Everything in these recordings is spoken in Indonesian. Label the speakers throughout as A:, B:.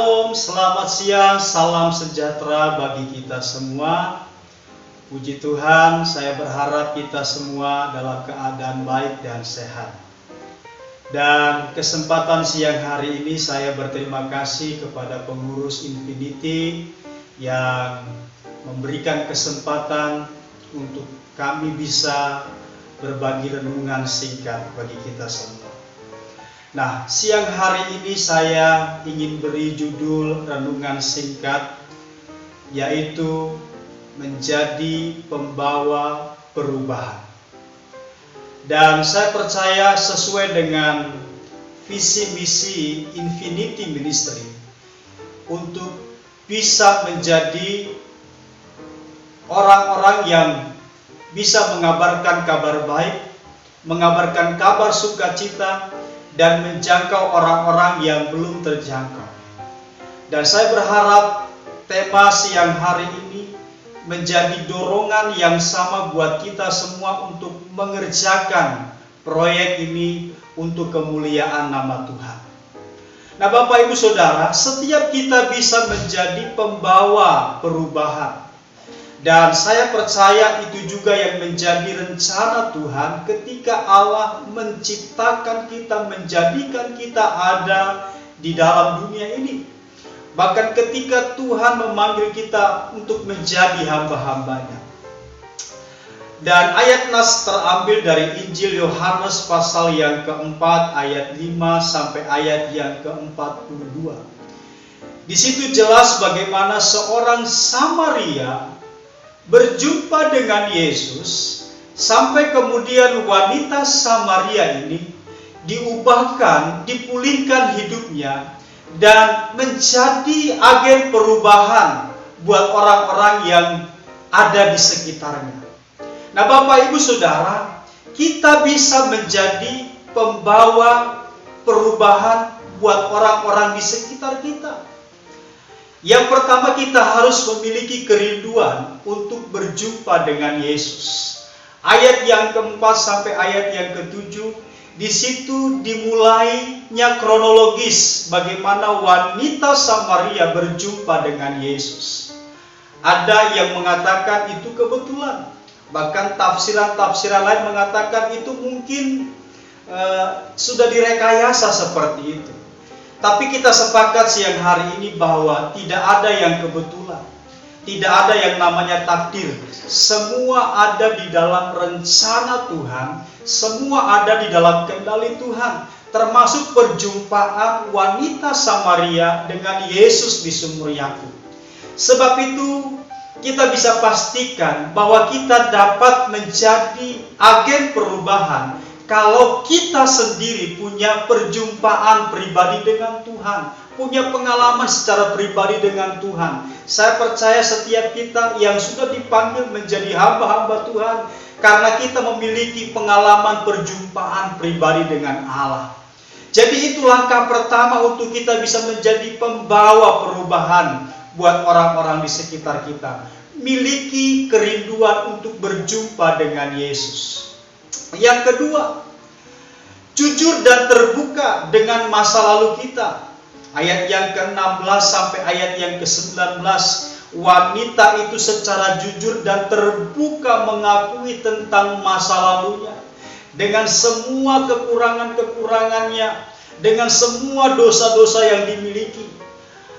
A: Shalom, selamat siang, salam sejahtera bagi kita semua. Puji Tuhan, saya berharap kita semua dalam keadaan baik dan sehat. Dan kesempatan siang hari ini saya berterima kasih kepada pengurus Infinity yang memberikan kesempatan untuk kami bisa berbagi renungan singkat bagi kita semua. Nah, siang hari ini saya ingin beri judul renungan singkat, yaitu menjadi pembawa perubahan. Dan saya percaya sesuai dengan visi misi Infinity Ministry untuk bisa menjadi orang-orang yang bisa mengabarkan kabar baik, mengabarkan kabar sukacita, dan menjangkau orang-orang yang belum terjangkau. Dan saya berharap tema siang hari ini menjadi dorongan yang sama buat kita semua untuk mengerjakan proyek ini untuk kemuliaan nama Tuhan. Nah, Bapak Ibu Saudara, setiap kita bisa menjadi pembawa perubahan. Dan saya percaya itu juga yang menjadi rencana Tuhan ketika Allah menciptakan kita, menjadikan kita ada di dalam dunia ini. Bahkan ketika Tuhan memanggil kita untuk menjadi hamba-hambanya. Dan ayat nas terambil dari Injil Yohanes pasal yang keempat ayat 5 sampai ayat yang ke-42. Di situ jelas bagaimana seorang Samaria berjumpa dengan Yesus, sampai kemudian wanita Samaria ini diubahkan, dipulihkan hidupnya, dan menjadi agen perubahan buat orang-orang yang ada di sekitarnya. Nah, Bapak Ibu Saudara, kita bisa menjadi pembawa perubahan buat orang-orang di sekitar kita. Yang pertama, kita harus memiliki kerinduan untuk berjumpa dengan Yesus. Ayat yang keempat sampai ayat yang ketujuh, di situ dimulainya kronologis bagaimana wanita Samaria berjumpa dengan Yesus. Ada yang mengatakan itu kebetulan, bahkan tafsiran-tafsiran lain mengatakan itu mungkin sudah direkayasa seperti itu. Tapi kita sepakat siang hari ini bahwa tidak ada yang kebetulan. Tidak ada yang namanya takdir. Semua ada di dalam rencana Tuhan. Semua ada di dalam kendali Tuhan. Termasuk perjumpaan wanita Samaria dengan Yesus di sumur Yakub. Sebab itu kita bisa pastikan bahwa kita dapat menjadi agen perubahan kalau kita sendiri punya perjumpaan pribadi dengan Tuhan, punya pengalaman secara pribadi dengan Tuhan. Saya percaya setiap kita yang sudah dipanggil menjadi hamba-hamba Tuhan, karena kita memiliki pengalaman perjumpaan pribadi dengan Allah. Jadi itu langkah pertama untuk kita bisa menjadi pembawa perubahan buat orang-orang di sekitar kita. Miliki kerinduan untuk berjumpa dengan Yesus. Yang kedua, jujur dan terbuka dengan masa lalu kita. Ayat yang ke-16 sampai ayat yang ke-19, wanita itu secara jujur dan terbuka mengakui tentang masa lalunya. Dengan semua kekurangan-kekurangannya, dengan semua dosa-dosa yang dimiliki.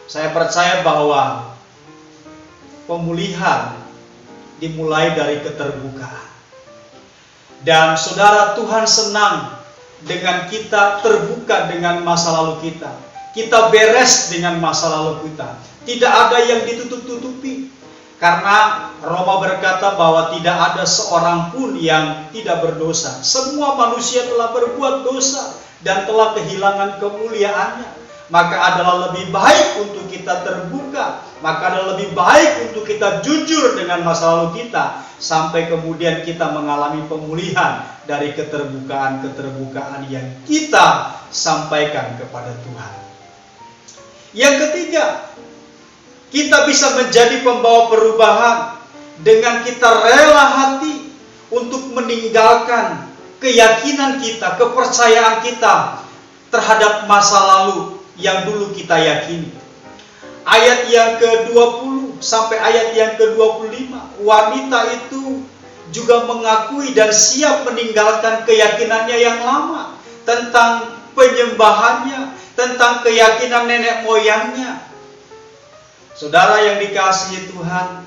A: Saya percaya bahwa pemulihan dimulai dari keterbukaan. Dan saudara, Tuhan senang dengan kita terbuka dengan masa lalu kita. Kita beres dengan masa lalu kita. Tidak ada yang ditutup-tutupi. Karena Roma berkata bahwa tidak ada seorang pun yang tidak berdosa. Semua manusia telah berbuat dosa dan telah kehilangan kemuliaannya. Maka adalah lebih baik untuk kita terbuka. Maka adalah lebih baik untuk kita jujur dengan masa lalu kita. Sampai kemudian kita mengalami pemulihan dari keterbukaan-keterbukaan yang kita sampaikan kepada Tuhan. Yang ketiga, kita bisa menjadi pembawa perubahan dengan kita rela hati untuk meninggalkan keyakinan kita, kepercayaan kita terhadap masa lalu yang dulu kita yakini. ayat yang ke-20 sampai ayat yang ke-25. Wanita itu juga mengakui dan siap meninggalkan keyakinannya yang lama tentang penyembahannya, tentang keyakinan nenek moyangnya. Saudara yang dikasihi Tuhan,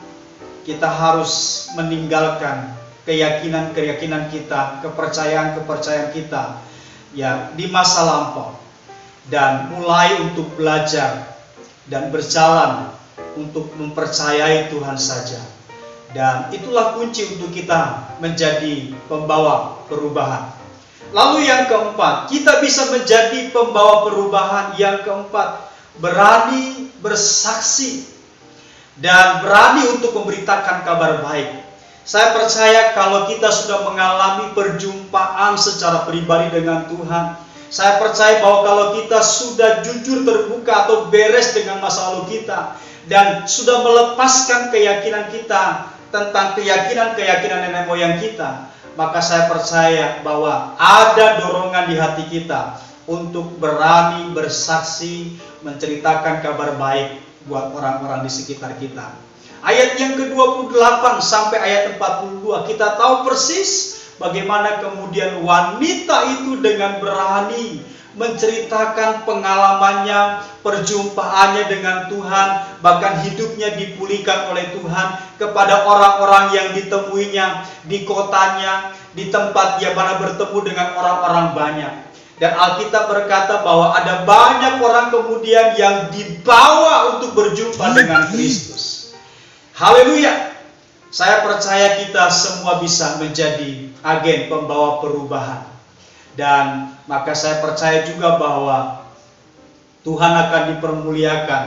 A: kita harus meninggalkan keyakinan-keyakinan kita, kepercayaan-kepercayaan kita ya di masa lampau, dan mulai untuk belajar dan berjalan untuk mempercayai Tuhan saja. Dan itulah kunci untuk kita menjadi pembawa perubahan. Lalu yang keempat, kita bisa menjadi pembawa perubahan. Yang keempat, berani bersaksi dan berani untuk memberitakan kabar baik. Saya percaya kalau kita sudah mengalami perjumpaan secara pribadi dengan Tuhan, saya percaya bahwa kalau kita sudah jujur terbuka atau beres dengan masa lalu kita, dan sudah melepaskan keyakinan kita tentang keyakinan-keyakinan nenek moyang kita, maka saya percaya bahwa ada dorongan di hati kita untuk berani bersaksi, menceritakan kabar baik buat orang-orang di sekitar kita. Ayat yang ke-28 sampai ayat 42, kita tahu persis bagaimana kemudian wanita itu dengan berani menceritakan pengalamannya, perjumpaannya dengan Tuhan, bahkan hidupnya dipulihkan oleh Tuhan kepada orang-orang yang ditemuinya di kotanya, di tempat dia mana bertemu dengan orang-orang banyak. Dan Alkitab berkata bahwa ada banyak orang kemudian yang dibawa untuk berjumpa dengan Kristus. Haleluya! Saya percaya kita semua bisa menjadi agen pembawa perubahan. Dan maka saya percaya juga bahwa Tuhan akan dipermuliakan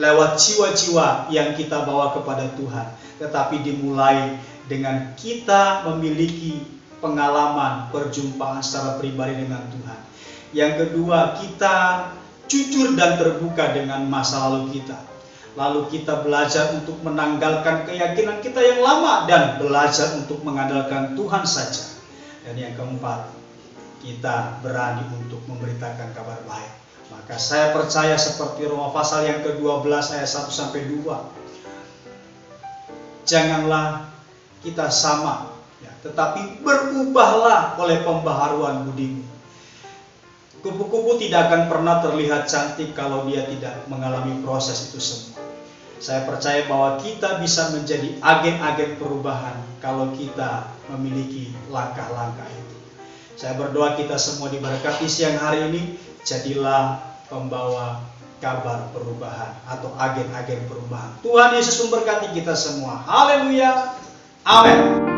A: lewat jiwa-jiwa yang kita bawa kepada Tuhan. Tetapi dimulai dengan kita memiliki pengalaman perjumpaan secara pribadi dengan Tuhan. Yang kedua, kita jujur dan terbuka dengan masa lalu kita. Lalu kita belajar untuk menanggalkan keyakinan kita yang lama dan belajar untuk mengandalkan Tuhan saja. Dan yang keempat, kita berani untuk memberitakan kabar baik. Maka saya percaya seperti Roma pasal yang ke-12 ayat 1 sampai 2. Janganlah kita sama, ya, tetapi berubahlah oleh pembaharuan budimu. Kupu-kupu tidak akan pernah terlihat cantik kalau dia tidak mengalami proses itu semua. Saya percaya bahwa kita bisa menjadi agen-agen perubahan kalau kita memiliki langkah-langkah itu. Saya berdoa kita semua diberkati siang hari ini, jadilah pembawa kabar perubahan atau agen-agen perubahan. Tuhan Yesus memberkati kita semua. Haleluya. Amin.